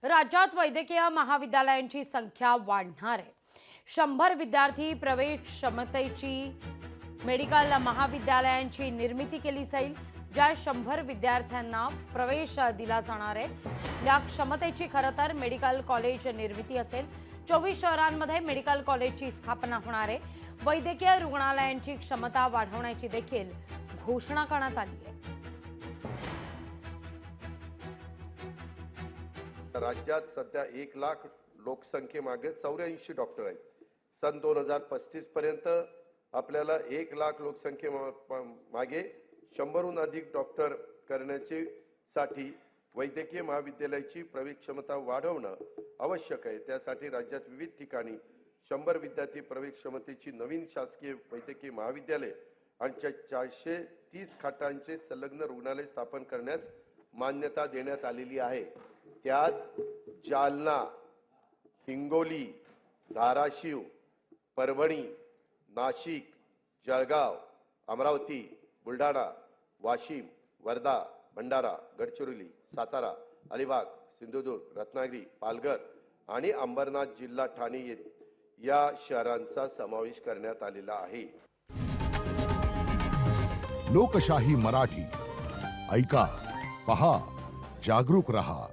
राज्यात वैद्यकीय महाविद्यालयांची संख्या वाढणार आहे। 100 विद्यार्थी प्रवेश क्षमतेची मेडिकल महाविद्यालयांची निर्मिती केली जाईल। ज्या 100 विद्यार्थ्यांना प्रवेश दिला जाणार आहे या क्षमतेची खरं तर मेडिकल कॉलेज निर्मिती असेल। 24 शहरांमध्ये मेडिकल कॉलेजची स्थापना होणार आहे। वैद्यकीय रुग्णालयांची क्षमता वाढवण्याची देखील घोषणा करण्यात आली आहे। राज्यात सध्या 1 लाख लोकसंख्येमागे 84 डॉक्टर आहेत। सन 2035 पर्यंत आपल्याला 1 लाख लोकसंख्येमागे 100हून अधिक डॉक्टर करण्याची साठी वैद्यकीय महाविद्यालयाची प्रवेश क्षमता वाढवणं आवश्यक आहे। त्यासाठी राज्यात विविध ठिकाणी 100 विद्यार्थी प्रवेश क्षमतेची नवीन शासकीय वैद्यकीय महाविद्यालय आणि 430 खाटांचे संलग्न रुग्णालय स्थापन करण्यास मान्यता देण्यात आलेली आहे। त्यात जालना, हिंगोली, धाराशिव, परभणी, नाशिक, जळगाव, अमरावती, बुलढाणा, वाशिम, वर्धा, भंडारा, गडचिरोली, सातारा, अलिबाग, सिंधुदुर्ग, रत्नागिरी, पालघर आणि अंबरनाथ जिल्हा ठाणे या शहरांचा समावेश करण्यात आलेला आहे। लोकशाही मराठी ऐका, पहा, जागरूक रहा।